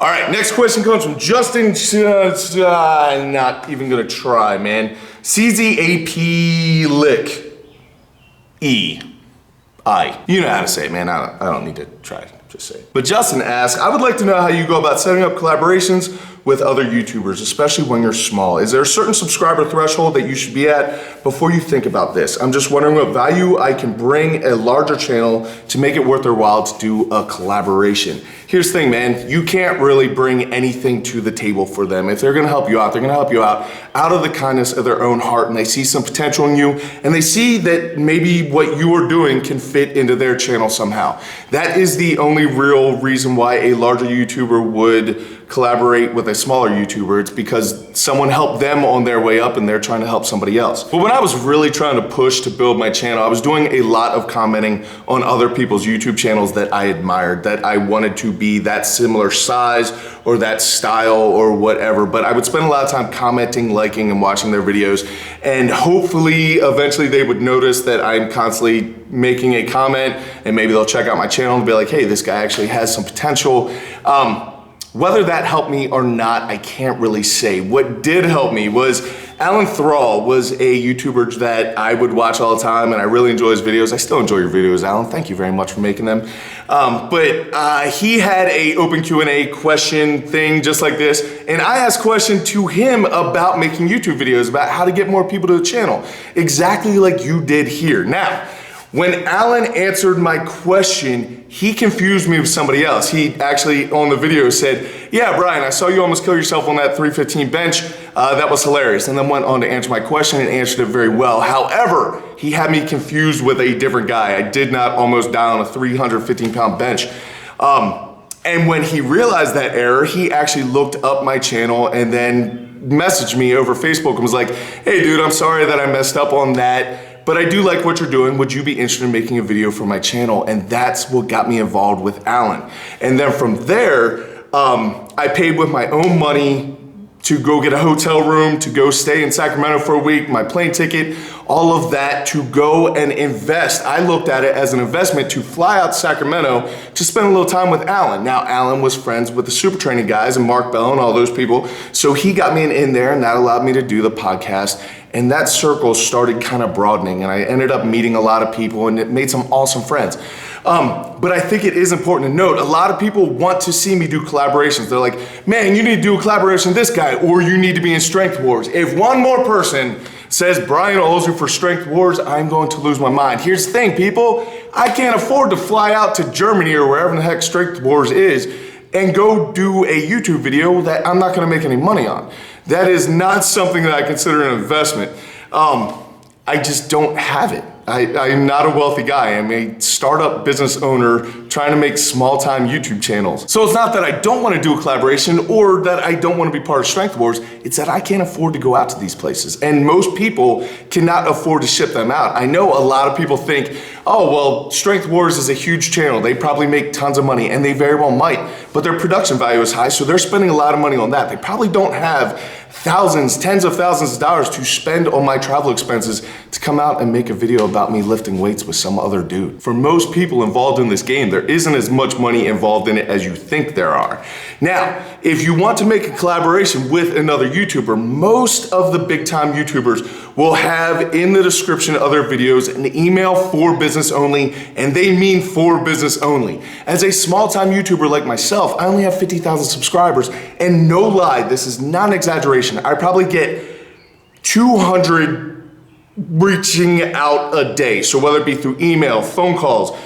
All right, next question comes from Justin. Not even gonna try, man. CZAP Lick E.I. You know how to say it, man. I don't need to try. Just say it. But Justin asks, I would like to know how you go about setting up collaborations with other YouTubers, especially when you're small. Is there a certain subscriber threshold that you should be at before you think about this? I'm just wondering what value I can bring a larger channel to make it worth their while to do a collaboration. Here's the thing, man. You can't really bring anything to the table for them. If they're gonna help you out, they're gonna help you out of the kindness of their own heart, and they see some potential in you, and they see that maybe what you are doing can fit into their channel somehow. That is the only real reason why a larger YouTuber would collaborate with a smaller YouTuber. It's because someone helped them on their way up and they're trying to help somebody else. But when I was really trying to push to build my channel, I was doing a lot of commenting on other people's YouTube channels that I admired, that I wanted to be that similar size or that style or whatever. But I would spend a lot of time commenting, liking, and watching their videos. And hopefully, eventually they would notice that I'm constantly making a comment, and maybe they'll check out my channel and be like, hey, this guy actually has some potential. Whether that helped me or not, I can't really say. What did help me was Alan Thrall was a YouTuber that I would watch all the time, and I really enjoy his videos. I still enjoy your videos, Alan. Thank you very much for making them. But he had a open Q&A question thing just like this, and I asked a question to him about making YouTube videos, about how to get more people to the channel, exactly like you did here. Now, when Alan answered my question, he confused me with somebody else. He actually, on the video, said, yeah, Brian, I saw you almost kill yourself on that 315 bench. That was hilarious. And then went on to answer my question and answered it very well. However, he had me confused with a different guy. I did not almost die on a 315-pound bench. And when he realized that error, he actually looked up my channel and then messaged me over Facebook and was like, hey, dude, I'm sorry that I messed up on that, but I do like what you're doing. Would you be interested in making a video for my channel? And that's what got me involved with Alan. And then from there, I paid with my own money to go get a hotel room, to go stay in Sacramento for a week, my plane ticket, all of that to go and invest. I looked at it as an investment to fly out to Sacramento to spend a little time with Alan. Now, Alan was friends with the Super Training guys and Mark Bell and all those people. So he got me in there, and that allowed me to do the podcast. And that circle started kind of broadening, and I ended up meeting a lot of people, and it made some awesome friends. But I think it is important to note, a lot of people want to see me do collaborations. They're like, man, you need to do a collaboration with this guy, or you need to be in Strength Wars. If one more person says Brian Alsruhe for Strength Wars, I'm going to lose my mind. Here's the thing, people. I can't afford to fly out to Germany or wherever the heck Strength Wars is and go do a YouTube video that I'm not gonna make any money on. That is not something that I consider an investment. I just don't have it. I'm not a wealthy guy. I'm a startup business owner trying to make small-time YouTube channels. So it's not that I don't want to do a collaboration or that I don't want to be part of Strength Wars. It's that I can't afford to go out to these places. And most people cannot afford to ship them out. I know a lot of people think, oh, well, Strength Wars is a huge channel. They probably make tons of money, and they very well might, but their production value is high, so they're spending a lot of money on that. They probably don't have thousands, tens of thousands of dollars to spend on my travel expenses to come out and make a video about me lifting weights with some other dude. For most people involved in this game, there isn't as much money involved in it as you think there are. Now, if you want to make a collaboration with another YouTuber, most of the big time YouTubers will have in the description of their videos an email for business only, and they mean for business only. As a small time YouTuber like myself, I only have 50,000 subscribers, and no lie, this is not an exaggeration, I probably get 200 reaching out a day. So whether it be through email, phone calls,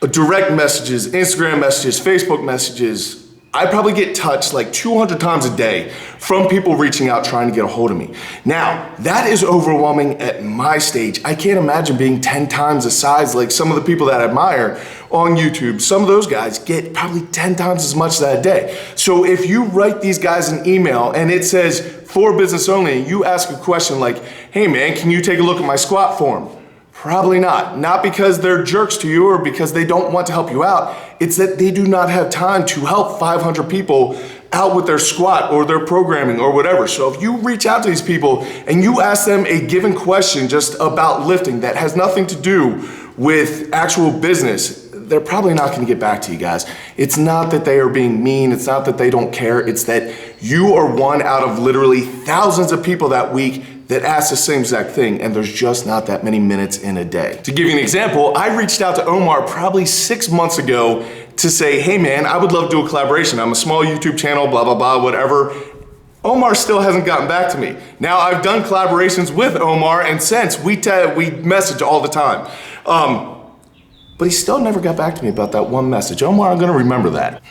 direct messages, Instagram messages, Facebook messages, I probably get touched like 200 times a day from people reaching out trying to get a hold of me. Now, that is overwhelming at my stage. I can't imagine being 10 times the size like some of the people that I admire on YouTube. Some of those guys get probably 10 times as much that day. So if you write these guys an email and it says for business only, and you ask a question like, hey man, can you take a look at my squat form? Probably not. Not because they're jerks to you or because they don't want to help you out. It's that they do not have time to help 500 people out with their squat or their programming or whatever. So if you reach out to these people and you ask them a given question just about lifting that has nothing to do with actual business, they're probably not gonna get back to you guys. It's not that they are being mean, it's not that they don't care, it's that you are one out of literally thousands of people that week that ask the same exact thing, and there's just not that many minutes in a day. To give you an example, I reached out to Omar probably 6 months ago to say, hey man, I would love to do a collaboration. I'm a small YouTube channel, blah, blah, blah, whatever. Omar still hasn't gotten back to me. Now I've done collaborations with Omar, and since we message all the time. But he still never got back to me about that one message. Omar, I'm gonna remember that.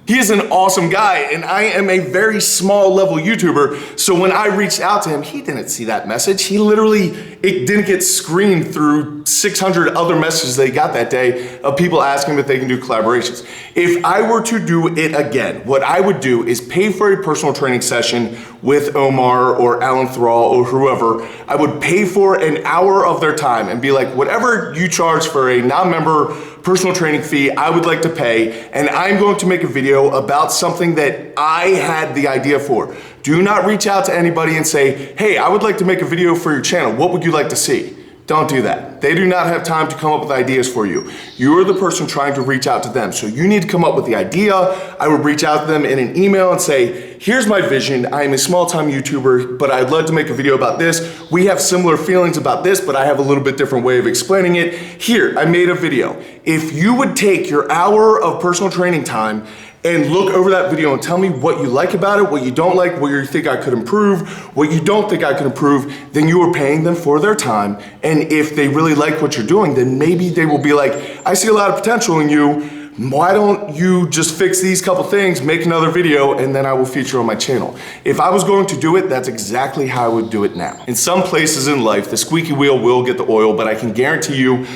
He is an awesome guy, and I am a very small level YouTuber, so when I reached out to him, he didn't see that message. He literally, it didn't get screened through 600 other messages they got that day of people asking if they can do collaborations. If I were to do it again, what I would do is pay for a personal training session with Omar or Alan Thrall or whoever. I would pay for an hour of their time and be like, whatever you charge for a non-member personal training fee, I would like to pay, and I'm going to make a video about something that I had the idea for. Do not reach out to anybody and say, hey, I would like to make a video for your channel. What would you like to see? Don't do that. They do not have time to come up with ideas for you. You are the person trying to reach out to them. So you need to come up with the idea. I would reach out to them in an email and say, here's my vision. I am a small-time YouTuber, but I'd love to make a video about this. We have similar feelings about this, but I have a little bit different way of explaining it. Here, I made a video. If you would take your hour of personal training time and look over that video and tell me what you like about it, what you don't like, what you think I could improve, what you don't think I could improve, then you are paying them for their time. And if they really like what you're doing, then maybe they will be like, I see a lot of potential in you. Why don't you just fix these couple things, make another video, and then I will feature on my channel. If I was going to do it, that's exactly how I would do it now. In some places in life, the squeaky wheel will get the oil, but I can guarantee you,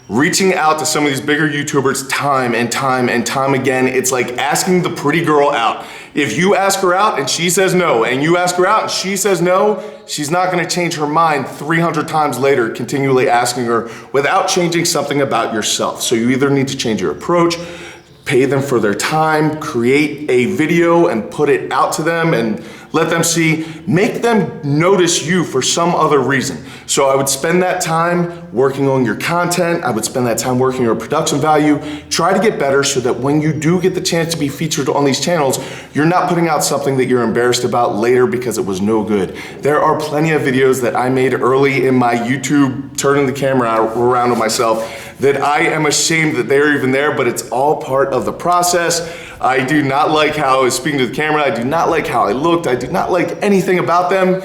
reaching out to some of these bigger YouTubers time and time and time again, it's like asking the pretty girl out. If you ask her out and she says no, and you ask her out and she says no, she's not gonna change her mind 300 times later, continually asking her without changing something about yourself. So you either need to change your approach, pay them for their time, create a video and put it out to them and let them see, make them notice you for some other reason. So I would spend that time working on your content, I would spend that time working on your production value, try to get better so that when you do get the chance to be featured on these channels, you're not putting out something that you're embarrassed about later because it was no good. There are plenty of videos that I made early in my YouTube, turning the camera around on myself, that I am ashamed that they're even there, but it's all part of the process. I do not like how I was speaking to the camera. I do not like how I looked. I do not like anything about them,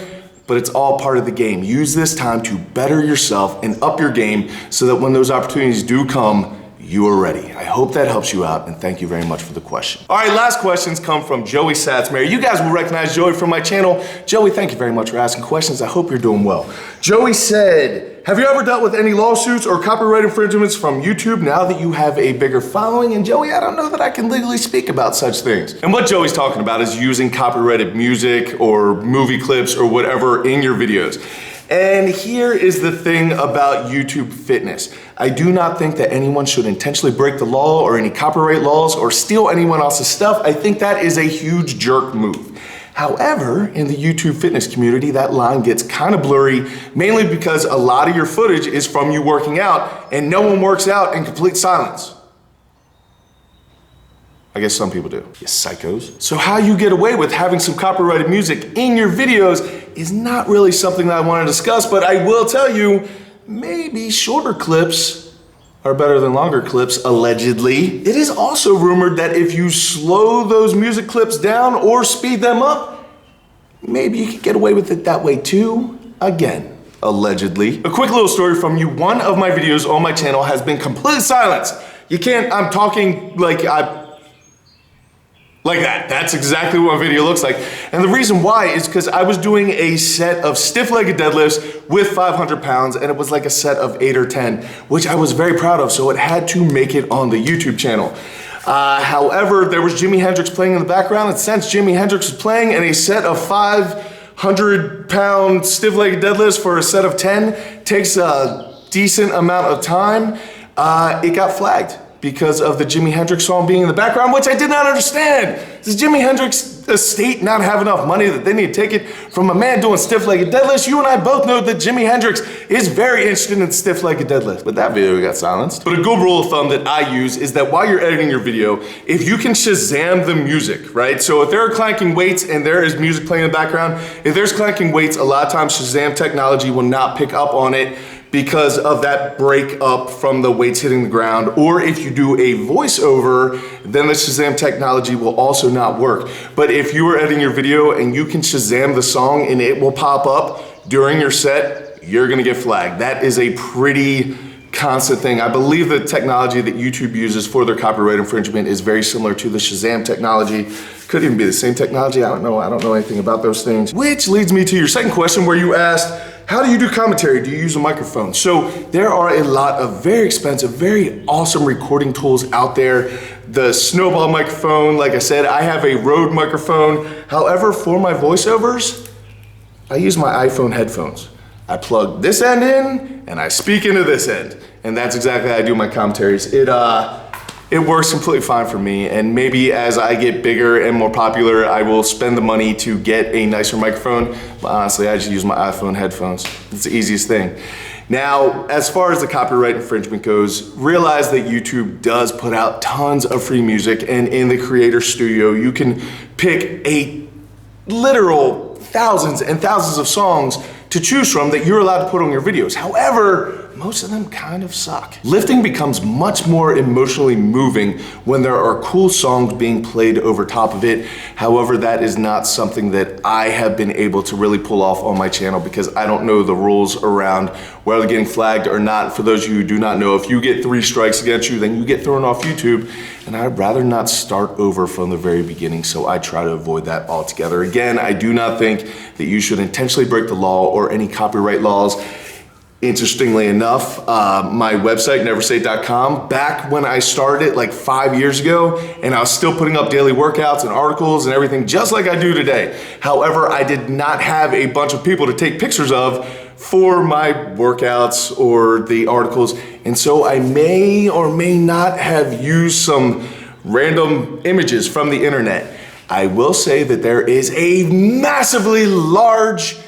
but it's all part of the game. Use this time to better yourself and up your game so that when those opportunities do come, you are ready. I hope that helps you out, and thank you very much for the question. All right, last questions come from Joey Satsmary. You guys will recognize Joey from my channel. Joey, thank you very much for asking questions. I hope you're doing well. Joey said, have you ever dealt with any lawsuits or copyright infringements from YouTube now that you have a bigger following? And Joey, I don't know that I can legally speak about such things. And what Joey's talking about is using copyrighted music or movie clips or whatever in your videos. And here is the thing about YouTube Fitness. I do not think that anyone should intentionally break the law or any copyright laws or steal anyone else's stuff. I think that is a huge jerk move. However, in the YouTube Fitness community, that line gets kind of blurry, mainly because a lot of your footage is from you working out and no one works out in complete silence. I guess some people do. You psychos. So how you get away with having some copyrighted music in your videos is not really something that I want to discuss, but I will tell you, maybe shorter clips are better than longer clips, allegedly. It is also rumored that if you slow those music clips down or speed them up, maybe you could get away with it that way too. Again, allegedly. A quick little story from you. One of my videos on my channel has been completely silenced. You can't, I'm talking like that. That's exactly what my video looks like. And the reason why is because I was doing a set of stiff-legged deadlifts with 500 pounds, and it was like a set of 8 or 10, which I was very proud of, so it had to make it on the YouTube channel. However, there was Jimi Hendrix playing in the background, and since Jimi Hendrix was playing and a set of 500-pound stiff-legged deadlifts for a set of 10 takes a decent amount of time, it got flagged because of the Jimi Hendrix song being in the background, which I did not understand. This Jimi Hendrix estate not have enough money that they need to take it from a man doing stiff-legged deadlifts? You and I both know that Jimi Hendrix is very interested in stiff-legged deadlifts, but that video got silenced. But a good rule of thumb that I use is that while you're editing your video, if you can Shazam the music, right? So if there are clanking weights and there is music playing in the background, if there's clanking weights, a lot of times Shazam technology will not pick up on it because of that break up from the weights hitting the ground. Or if you do a voiceover, then the Shazam technology will also not work. But if you are editing your video and you can Shazam the song and it will pop up during your set, you're gonna get flagged. That is a pretty constant thing. I believe the technology that YouTube uses for their copyright infringement is very similar to the Shazam technology. Could even be the same technology, I don't know anything about those things. Which leads me to your second question where you asked, how do you do commentary? Do you use a microphone? So there are a lot of very expensive, very awesome recording tools out there. The Snowball microphone, like I said, I have a Rode microphone. However, for my voiceovers, I use my iPhone headphones. I plug this end in and I speak into this end. And that's exactly how I do my commentaries. It works completely fine for me, and maybe as I get bigger and more popular, I will spend the money to get a nicer microphone, but honestly, I just use my iPhone headphones. It's the easiest thing. Now, as far as the copyright infringement goes, realize that YouTube does put out tons of free music, and in the Creator Studio, you can pick a literal thousands and thousands of songs to choose from that you're allowed to put on your videos. However, most of them kind of suck. Lifting becomes much more emotionally moving when there are cool songs being played over top of it. However, that is not something that I have been able to really pull off on my channel because I don't know the rules around whether getting flagged or not. For those of you who do not know, if you get 3 strikes against you, then you get thrown off YouTube. And I'd rather not start over from the very beginning, so I try to avoid that altogether. Again, I do not think that you should intentionally break the law or any copyright laws. Interestingly enough, my website, neversay.com, back when I started like 5 years ago, and I was still putting up daily workouts and articles and everything just like I do today. However, I did not have a bunch of people to take pictures of for my workouts or the articles. And so I may or may not have used some random images from the internet. I will say that there is a massively large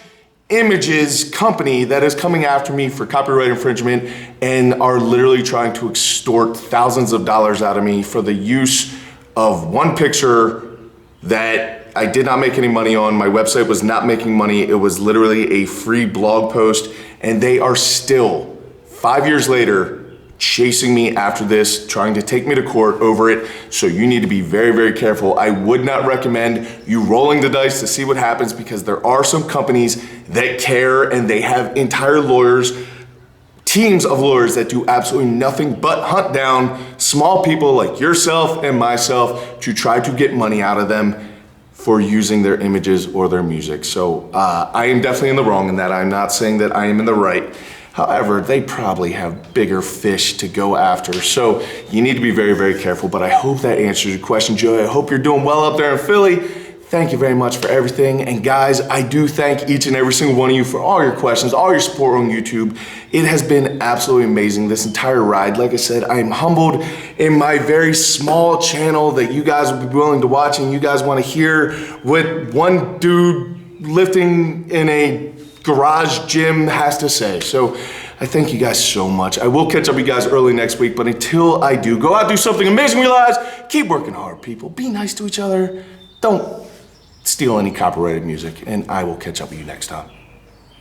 images company that is coming after me for copyright infringement and are literally trying to extort thousands of dollars out of me for the use of one picture that I did not make any money on. My website was not making money. It was literally a free blog post, and they are still, 5 years later, chasing me after this, trying to take me to court over it. So you need to be very, very careful. I would not recommend you rolling the dice to see what happens because there are some companies that care and they have entire lawyers, teams of lawyers that do absolutely nothing but hunt down small people like yourself and myself to try to get money out of them for using their images or their music. So I am definitely in the wrong in that. I'm not saying that I am in the right. However, they probably have bigger fish to go after. So you need to be very, very careful. But I hope that answers your question, Joey. I hope you're doing well up there in Philly. Thank you very much for everything. And guys, I do thank each and every single one of you for all your questions, all your support on YouTube. It has been absolutely amazing this entire ride. Like I said, I am humbled in my very small channel that you guys will be willing to watch and you guys want to hear what one dude lifting in a garage gym has to say. So I thank you guys so much. I will catch up with you guys early next week, but until I do, go out, do something amazing with your lives. Keep working hard, people. Be nice to each other. Don't steal any copyrighted music, and I will catch up with you next time.